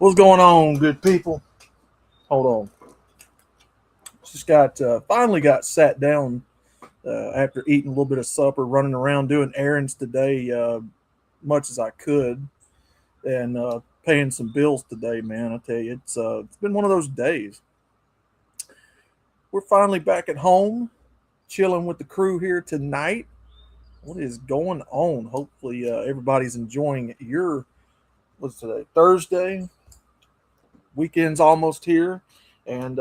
What's going on, good people? Hold on. Just got finally got sat down after eating a little bit of supper, running around doing errands today, much as I could, and paying some bills today. Man, I tell you, it's been one of those days. We're finally back at home, chilling with the crew here tonight. What is going on? Hopefully, everybody's enjoying your what's today? Thursday. Weekend's almost here. And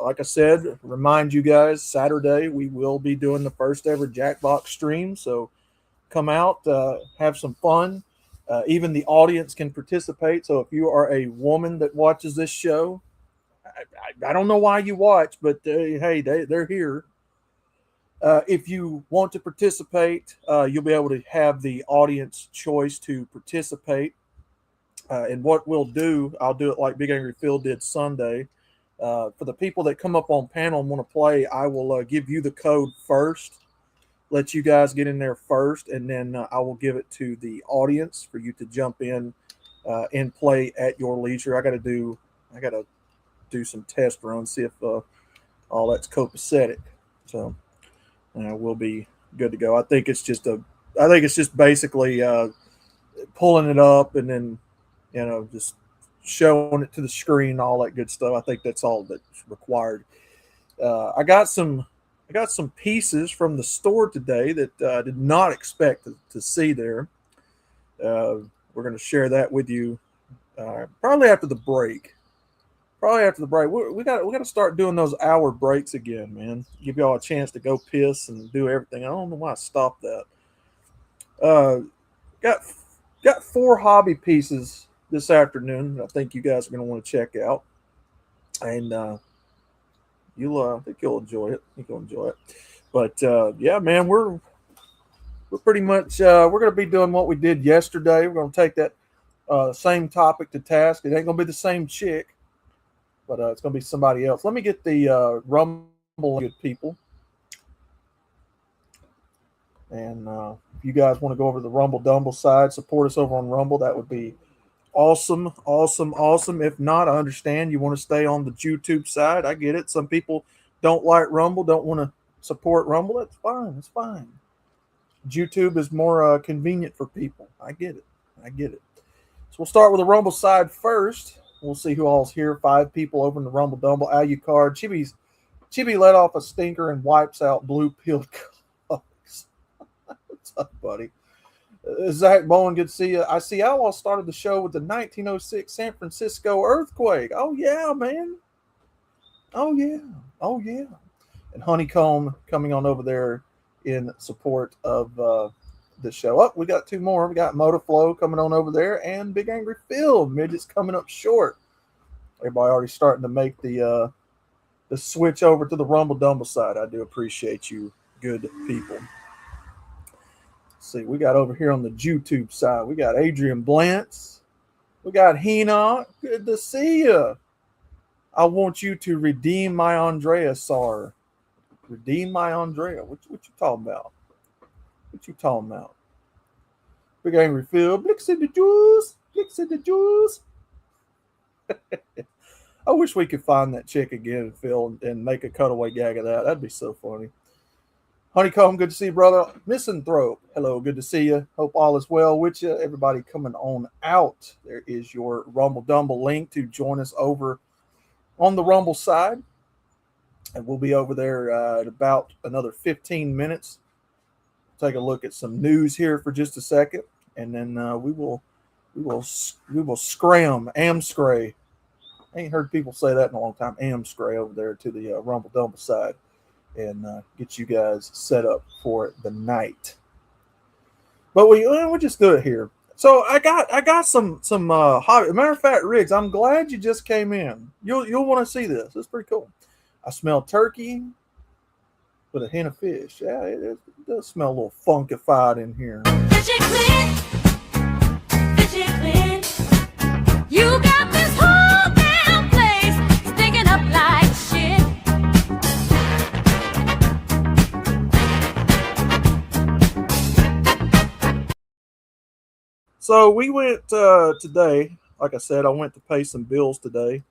like I said, remind you guys, Saturday we will be doing the first ever Jackbox stream. So come out, have some fun. Even the audience can participate. So if you are a woman that watches this show, I don't know why you watch, but hey, they're here. If you want to participate, you'll be able to have the audience choice to participate. And what we'll do, I'll do it like Big Angry Phil did Sunday. For the people that come up on panel and want to play, I will give you the code first, let you guys get in there first, and then I will give it to the audience for you to jump in and play at your leisure. I got to do some test runs, see if all that's copacetic. So we'll be good to go. I think it's just basically pulling it up and then just showing it to the screen, all that good stuff. I think that's all that's required. I got some pieces from the store today that I did not expect to see there. We're going to share that with you probably after the break. We got to start doing those hour breaks again, man. Give y'all a chance to go piss and do everything. I don't know why I stopped that. Got 4 hobby pieces this afternoon. I think you guys are going to want to check out, and I think you'll enjoy it. But yeah, man, we're pretty much we're going to be doing what we did yesterday. We're going to take that same topic to task. It ain't going to be the same chick, but it's going to be somebody else. Let me get the Rumble, good people, and if you guys want to go over to the Rumble Dumble side, support us over on Rumble. That would be awesome. If not, I understand you want to stay on the YouTube side. I get it. Some people don't like Rumble, don't want to support Rumble. That's fine. YouTube is more convenient for people. I get it. So we'll start with the Rumble side first. We'll see who all's here. 5 people over in the Rumble Dumble. Alucard. Chibi let off a stinker and wipes out blue pilled cloaks. What's up, buddy? Zach Bowen, good to see you. I see Outlaw started the show with the 1906 San Francisco earthquake. Oh, yeah, man. Oh, yeah. And Honeycomb coming on over there in support of the show. Oh, we got 2 more. We got Motoflow coming on over there and Big Angry Phil. Midget's coming up short. Everybody already starting to make the switch over to the Rumble Dumble side. I do appreciate you, good people. See, we got over here on the YouTube side, we got Adrian Blantz, we got Henoch. Good to see you. I want you to redeem my Andrea, Sar. Redeem my Andrea. What you talking about? Big Angry Phil. Blicks in the juice. I wish we could find that chick again, Phil, and make a cutaway gag of that. That'd be so funny. Honeycomb, good to see you, brother. Misanthrope, hello, good to see you. Hope all is well with you. Everybody coming on out. There is your Rumble Dumble link to join us over on the Rumble side. And we'll be over there at about another 15 minutes. Take a look at some news here for just a second. And then we will scram, amscray. I ain't heard people say that in a long time. Amscray over there to the Rumble Dumble side. And get you guys set up for the night. But we'll just do it here. So I got some hobby. Matter of fact, Riggs, I'm glad you just came in. You'll want to see this. It's pretty cool. I smell turkey with a hint of fish. Yeah, it does smell a little funkified in here. You got this whole damn place stinking up like shit. So we went today like I said, I went to pay some bills today.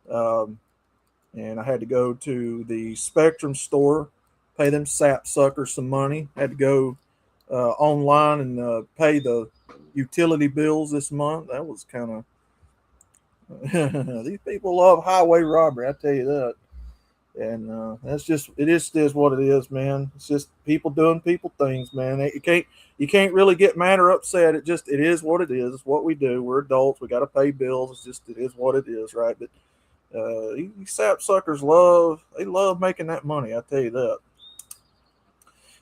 And I had to go to the Spectrum store, pay them sap suckers some money. Had to go online and pay the utility bills this month. That was kind of these people love highway robbery. I tell you that. And that's just it is what it is, man. It's just people doing people things, man. You can't really get mad or upset. It is what it is. It's what we do. We're adults. We got to pay bills. It is what it is, right? But these sap suckers love making that money. I tell you that.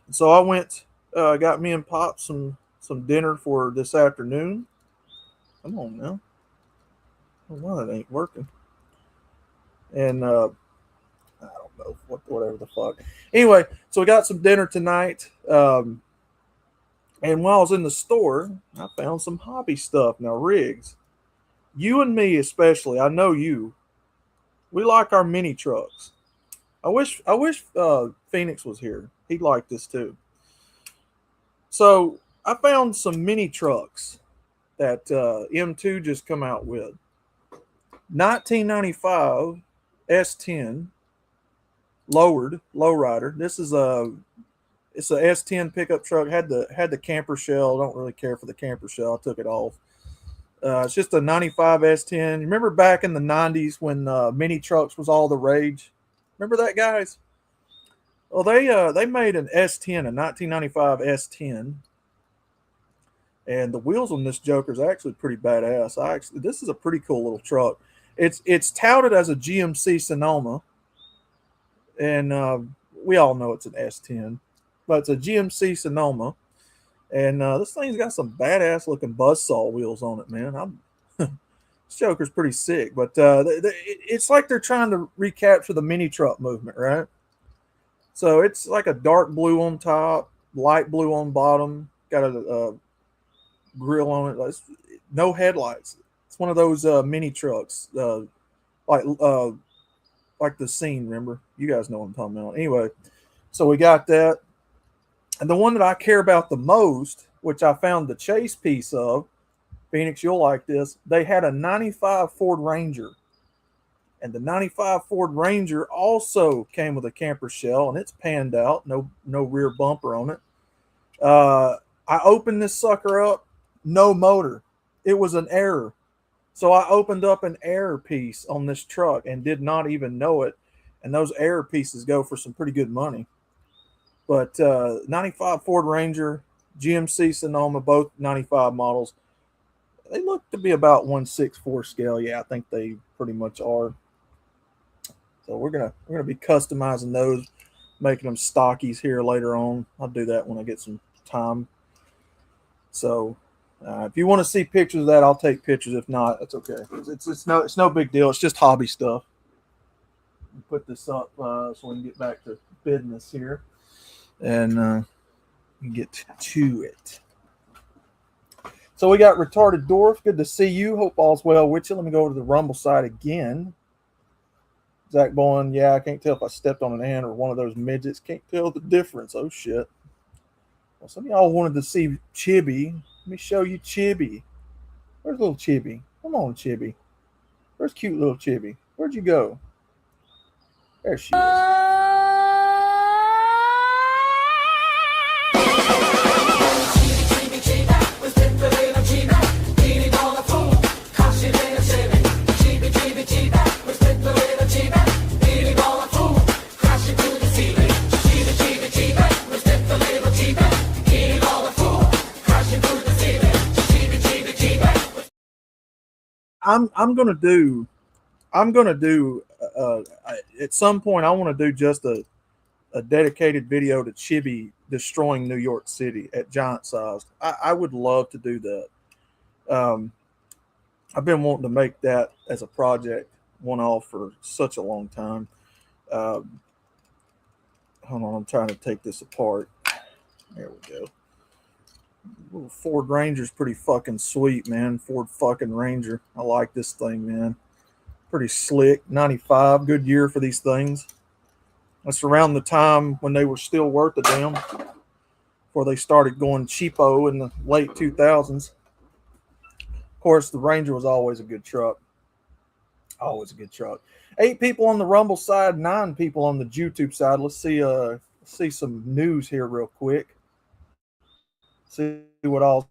And so I went, got me and Pop some dinner for this afternoon. Come on now. Well, it ain't working. And I don't know whatever the fuck. Anyway, so we got some dinner tonight. And while I was in the store, I found some hobby stuff. Now, Riggs, you and me especially, I know you. We like our mini trucks. I wish Phoenix was here. He'd like this too. So I found some mini trucks that M2 just come out with. 1995 S10 lowrider. This is it's a S10 pickup truck. Had the camper shell. Don't really care for the camper shell. I took it off. It's just a 95 S10. Remember back in the 90s when mini trucks was all the rage? Remember that, guys? Well, they made an S10, a 1995 S10, and the wheels on this Joker is actually pretty badass. This is a pretty cool little truck. It's touted as a GMC Sonoma, and we all know it's an S10, but it's a GMC Sonoma. And this thing's got some badass looking buzzsaw wheels on it, man. This Joker's pretty sick, but it's like they're trying to recapture the mini truck movement, right? So it's like a dark blue on top, light blue on bottom, got a grill on it. No headlights. It's one of those mini trucks, like the Scene. Remember, you guys know what I'm talking about. Anyway, so we got that. And the one that I care about the most, which I found the chase piece of, Phoenix, you'll like this. They had a 95 Ford Ranger. And the 95 Ford Ranger also came with a camper shell, and it's panned out. No rear bumper on it. I opened this sucker up. No motor. It was an error. So I opened up an error piece on this truck and did not even know it. And those error pieces go for some pretty good money. But 95 Ford Ranger, GMC Sonoma, both 95 models, they look to be about 1/6/4 scale. Yeah, I think they pretty much are. So we're gonna be customizing those, making them stockies here later on. I'll do that when I get some time. So if you want to see pictures of that, I'll take pictures. If not, that's okay. It's no big deal. It's just hobby stuff. Put this up so we can get back to business here. And get to it. So we got Retarded Dwarf. Good to see you. Hope all's well with you. Let me go over to the Rumble side again. Zach Bowen, yeah, I can't tell if I stepped on an ant or one of those midgets. Can't tell the difference. Oh, shit. Well, some of y'all wanted to see Chibi. Let me show you Chibi. Where's little Chibi? Come on, Chibi. Where's cute little Chibi? Where'd you go? There she is. I'm gonna do at some point I want to do just a dedicated video to Chibi destroying New York City at giant size. I would love to do that. I've been wanting to make that as a project one-off for such a long time. Hold on, I'm trying to take this apart. There we go. Little Ford Ranger's pretty fucking sweet, man. Ford fucking Ranger. I like this thing, man. Pretty slick. 95, good year for these things. That's around the time when they were still worth a damn, before they started going cheapo in the late 2000s. course, the Ranger was always a good truck. Always a good truck. 8 people on the Rumble side, 9 people on the YouTube side. Let's see some news here real quick. See what all's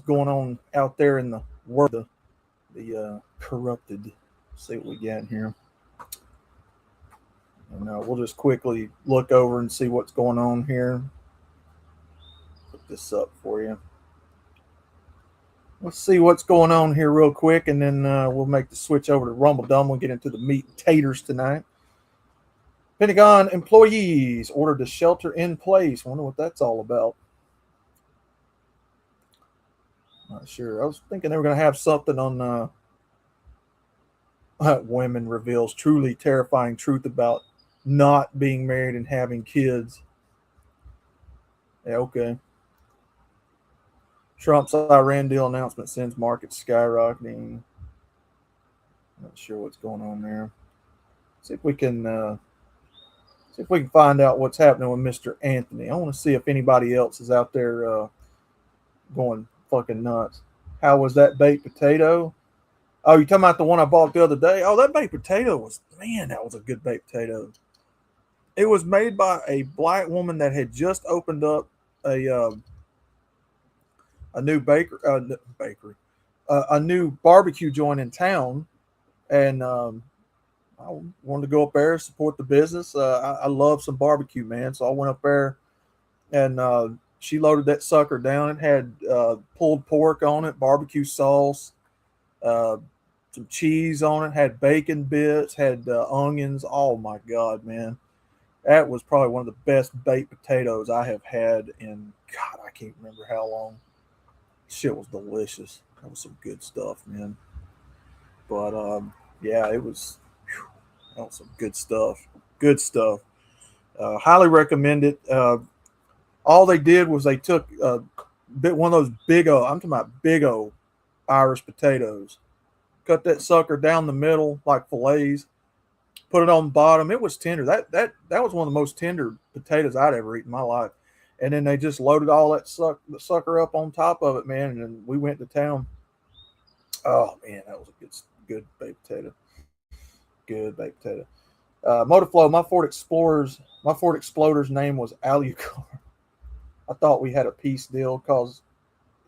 going on out there in the world, the corrupted. See what we got here. And we'll just quickly look over and see what's going on here. Put this up for you. Let's see what's going on here real quick, and then we'll make the switch over to Rumble Dumb. We'll get into the meat and taters tonight. Pentagon employees ordered to shelter in place. Wonder what that's all about. Not sure. I was thinking they were going to have something on women reveals truly terrifying truth about not being married and having kids. Yeah, okay. Trump's Iran deal announcement sends markets skyrocketing. Not sure what's going on there. See if we can find out what's happening with Mr. Anthony. I want to see if anybody else is out there going fucking nuts. How was that baked potato? Oh, you talking about the one I bought the other day? Oh, that baked potato that was a good baked potato. It was made by a black woman that had just opened up a new a new barbecue joint in town, and I wanted to go up there support the business. I love some barbecue, man, so I went up there, and she loaded that sucker down. It had pulled pork on it, barbecue sauce, some cheese on it, had bacon bits, had onions. Oh my god, man, that was probably one of the best baked potatoes I have had in God, I can't remember how long. Shit was delicious. That was some good stuff, man. But yeah, that was some good stuff. Good stuff. Highly recommend it. All they did was they took one of those big O. I'm talking about big O Irish potatoes. Cut that sucker down the middle like fillets. Put it on the bottom. It was tender. That was one of the most tender potatoes I'd ever eaten in my life. And then they just loaded all that sucker up on top of it, man. And then we went to town. Oh man, that was a good baked potato. Good baked potato. Motorflow, my Ford Exploder's name was Alucard. I thought we had a peace deal because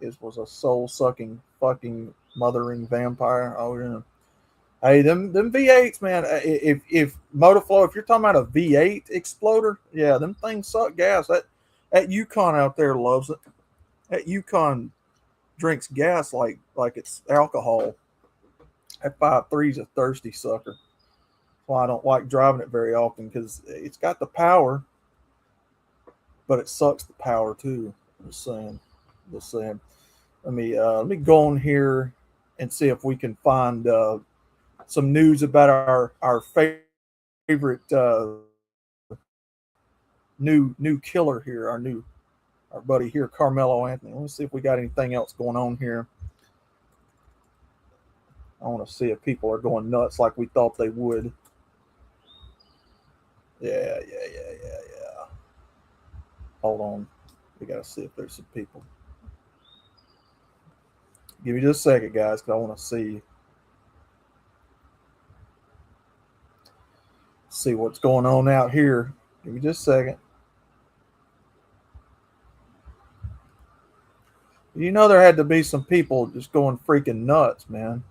it was a soul sucking fucking mothering vampire. Oh yeah. Hey, them V8s, man. If Motorflow, if you're talking about a V8 Exploder, yeah, them things suck gas. That Yukon out there loves it. That Yukon drinks gas like it's alcohol. That 5.3's a thirsty sucker. That's why I don't like driving it very often, because it's got the power, but it sucks the power too. Just saying. Let me go on here and see if we can find some news about our favorite new killer here, our buddy here, Carmelo Anthony. Let's see if we got anything else going on here. I want to see if people are going nuts like we thought they would. Yeah. Hold on. We got to see if there's some people. Give me just a second, guys, because I want to see what's going on out here. Give me just a second. You know, there had to be some people just going freaking nuts, man.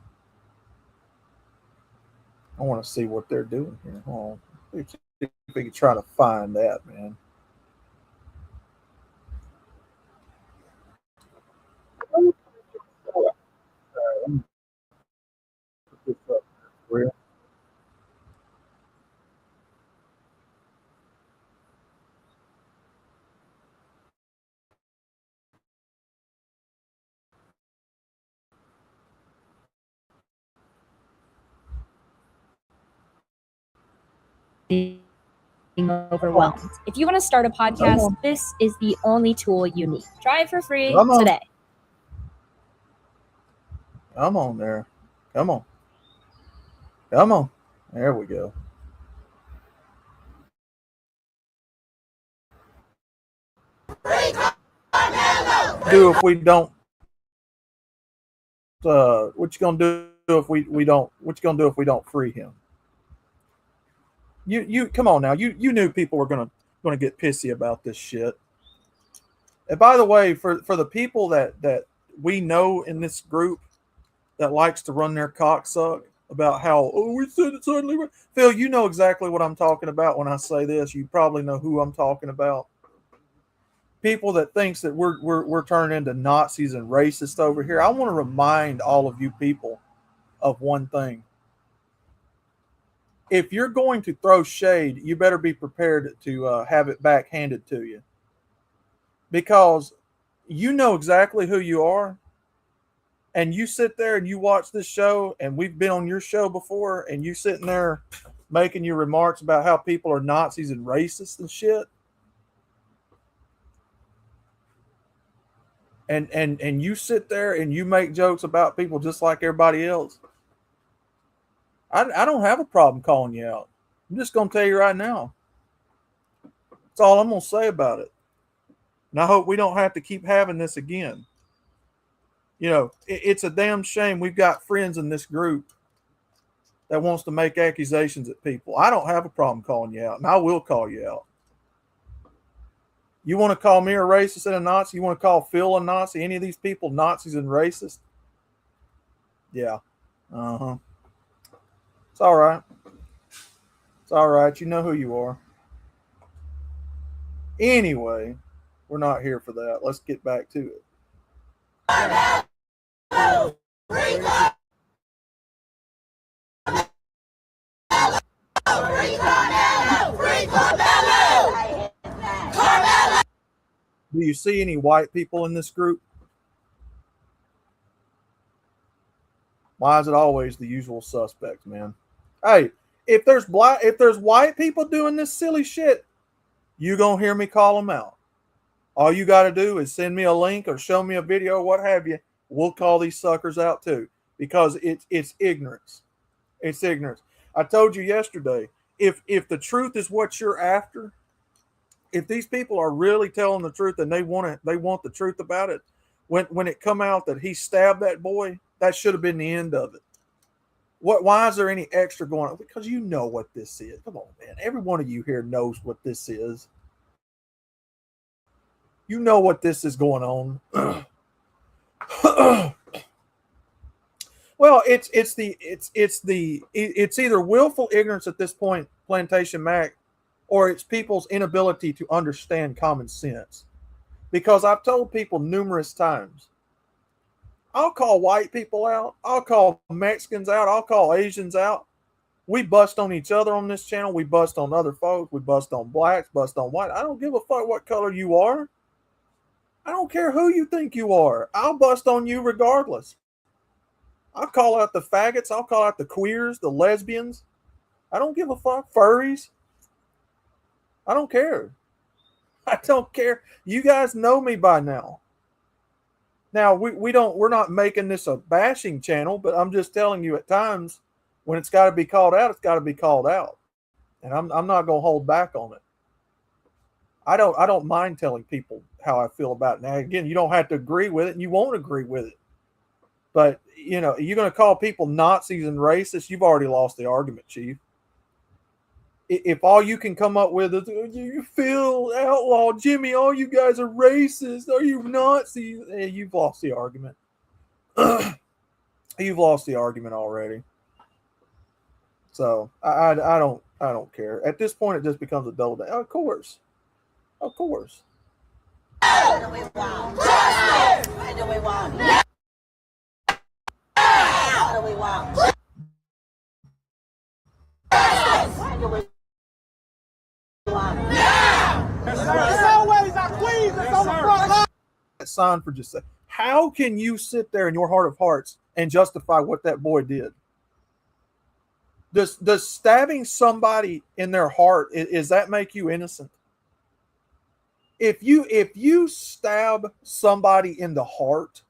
I want to see what they're doing here. Hold on. See if we can try to find that, man. Overwhelmed. If you want to start a podcast, this is the only tool you need. Try it for free today. Come on there. Come on. There we go. Do if we don't what you gonna do if we don't? What you gonna do if we don't free him? You come on now. You knew people were gonna get pissy about this shit. And by the way, for the people that we know in this group that likes to run their cocksuck about how we said it suddenly, Phil, you know exactly what I'm talking about when I say this. You probably know who I'm talking about. People that thinks that we're turning into Nazis and racists over here. I want to remind all of you people of one thing. If you're going to throw shade, you better be prepared to have it backhanded to you, because you know exactly who you are, and you sit there and you watch this show, and we've been on your show before, and you sitting there making your remarks about how people are Nazis and racists and shit, and you sit there and you make jokes about people just like everybody else. I don't have a problem calling you out. I'm just going to tell you right now. That's all I'm going to say about it. And I hope we don't have to keep having this again. You know, it's a damn shame we've got friends in this group that wants to make accusations at people. I don't have a problem calling you out, and I will call you out. You want to call me a racist and a Nazi? You want to call Phil a Nazi? Any of these people Nazis and racist? Yeah. Uh-huh. It's all right. It's all right. You know who you are. Anyway, we're not here for that. Let's get back to it. Do you see any white people in this group? Why is it always the usual suspects, man? Hey, if there's white people doing this silly shit, you gonna hear me call them out. All you got to do is send me a link or show me a video or what have you. We'll call these suckers out too, because it's ignorance. It's ignorance. I told you yesterday, if the truth is what you're after, if these people are really telling the truth and they want the truth about it, when it come out that he stabbed that boy, that should have been the end of it. Why is there any extra going on? Because you know what this is. Come on, man. Every one of you here knows what this is. You know what this is going on. Well, it's either willful ignorance at this point, Plantation Mac, or it's people's inability to understand common sense. Because I've told people numerous times, I'll call white people out, I'll call Mexicans out, I'll call Asians out. We bust on each other on this channel. We bust on other folks. We bust on blacks, bust on white. I don't give a fuck what color you are. I don't care who you think you are. I'll bust on you regardless. I'll call out the faggots. I'll call out the queers, the lesbians. I don't give a fuck. Furries. I don't care. I don't care. You guys know me by now. Now we're not making this a bashing channel, but I'm just telling you at times when it's got to be called out, it's got to be called out. And I'm not going to hold back on it. I don't mind telling people how I feel about it. Now, again, you don't have to agree with it, and you won't agree with it. But, you know, you're going to call people Nazis and racists, you've already lost the argument, Chief. If all you can come up with is, you feel outlaw, Jimmy, all you guys are racist, are you Nazis? You've lost the argument. You've lost the argument already. So I don't care. At this point, it just becomes a double down. Of course. What do we want? What do we want? What do we want? What do we want? It's always our queens that's on the front line. Sign for just a second. How can you sit there in your heart of hearts and justify what that boy did? Does stabbing somebody in their heart, does that make you innocent? If you stab somebody in the heart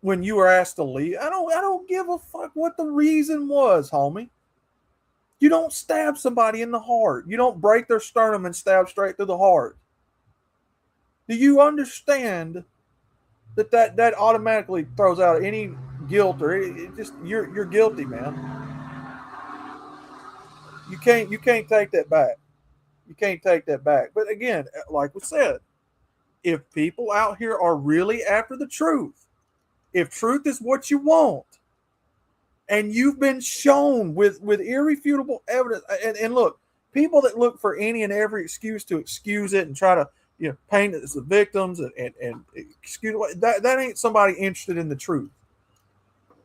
when you were asked to leave, I don't give a fuck what the reason was, homie. You don't stab somebody in the heart. You don't break their sternum and stab straight through the heart. Do you understand that automatically throws out any guilt or it just you're guilty, man. You can't take that back. You can't take that back. But again, like we said, if people out here are really after the truth, if truth is what you want, and you've been shown with irrefutable evidence, and look, people that look for any and every excuse to excuse it and try to paint it as the victims and excuse that ain't somebody interested in the truth.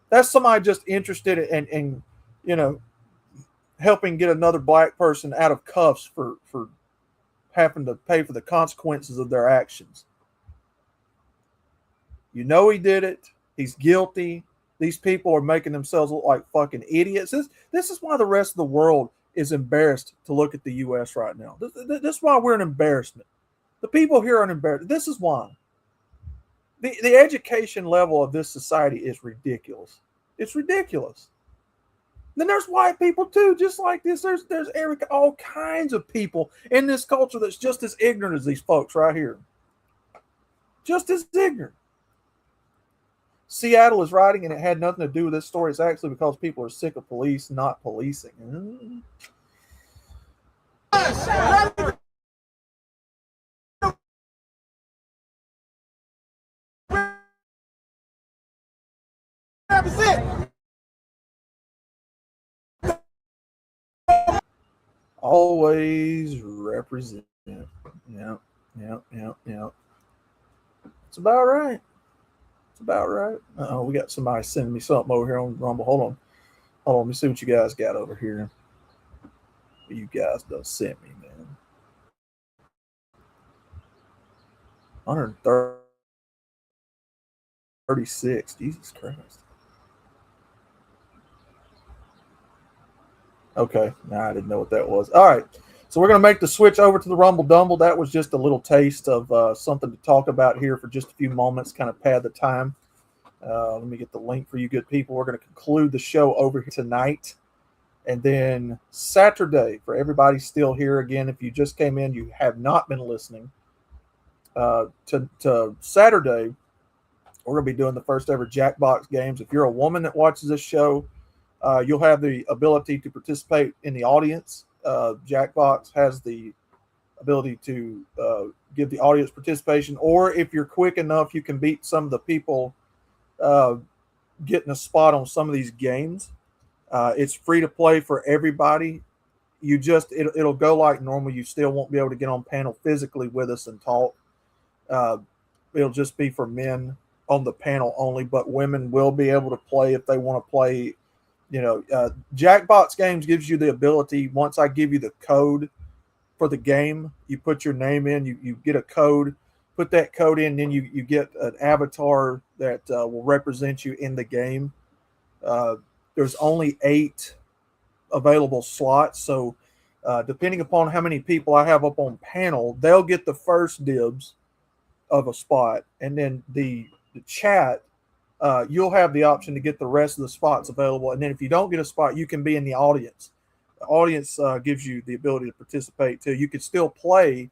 That's somebody just interested in helping get another black person out of cuffs for having to pay for the consequences of their actions. He did it. He's guilty. These people are making themselves look like fucking idiots. This is why the rest of the world is embarrassed to look at the U.S. right now. This is why we're an embarrassment. The people here are an embarrassment. This is why. The education level of this society is ridiculous. It's ridiculous. Then there's white people too, just like this. There's all kinds of people in this culture that's just as ignorant as these folks right here. Just as ignorant. Seattle is writing, and it had nothing to do with this story. It's actually because people are sick of police not policing. Always represent. Yeah. It's about right. About right. We got somebody sending me something over here on Rumble. Hold on. Let me see what you guys got over here. You guys done sent me, man. 136. Jesus Christ. Okay. Nah, I didn't know what that was. All right. So we're going to make the switch over to the Rumble Dumble. That was just a little taste of something to talk about here for just a few moments, kind of pad the time. Let me get the link for you good people. We're going to conclude the show over here tonight. And then Saturday, for everybody still here, again, if you just came in, you have not been listening, to Saturday, we're going to be doing the first ever Jackbox games. If you're a woman that watches this show, you'll have the ability to participate in the audience. Jackbox has the ability to give the audience participation, or if you're quick enough, you can beat some of the people getting a spot on some of these games. It's free to play for everybody. It'll go like normal. You still won't be able to get on panel physically with us and talk. It'll just be for men on the panel only, but women will be able to play if they want to play. Jackbox games gives you the ability, once I give you the code for the game, you put your name in, you get a code, put that code in, then you get an avatar that will represent you in the game. There's only 8 available slots, so depending upon how many people I have up on panel, they'll get the first dibs of a spot, and then the chat, you'll have the option to get the rest of the spots available. And then if you don't get a spot, you can be in the audience. The audience gives you the ability to participate too. You can still play,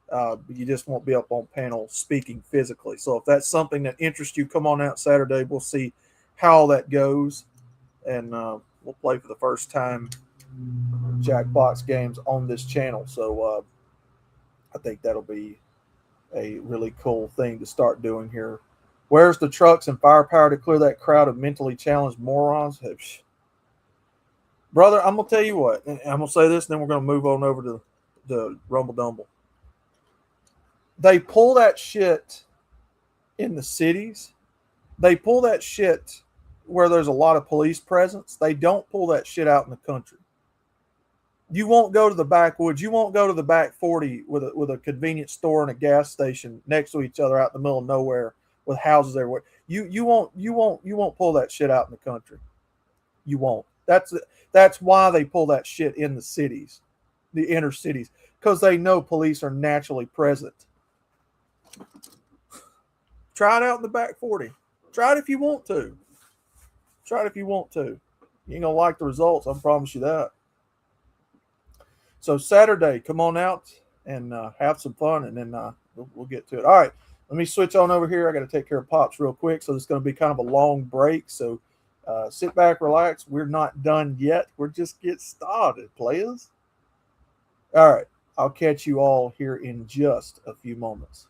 but you just won't be up on panel speaking physically. So if that's something that interests you, come on out Saturday. We'll see how that goes, and we'll play for the first time Jackbox games on this channel. So I think that'll be a really cool thing to start doing here. Where's the trucks and firepower to clear that crowd of mentally challenged morons? Brother, I'm going to tell you what. And I'm going to say this, and then we're going to move on over to the Rumble Dumble. They pull that shit in the cities. They pull that shit where there's a lot of police presence. They don't pull that shit out in the country. You won't go to the backwoods. You won't go to the back 40 with a convenience store and a gas station next to each other out in the middle of nowhere with houses everywhere. You won't pull that shit out in the country. You won't. That's why they pull that shit in the cities, the inner cities, because they know police are naturally present. Try it out in the back 40. Try it if you want to. Try it if you want to. You ain't gonna like the results. I promise you that. So Saturday, come on out and have some fun, and then we'll get to it. All right. Let me switch on over here. I got to take care of Pops real quick, so it's going to be kind of a long break. So sit back, relax. We're not done yet. We're just getting started, players. All right. I'll catch you all here in just a few moments.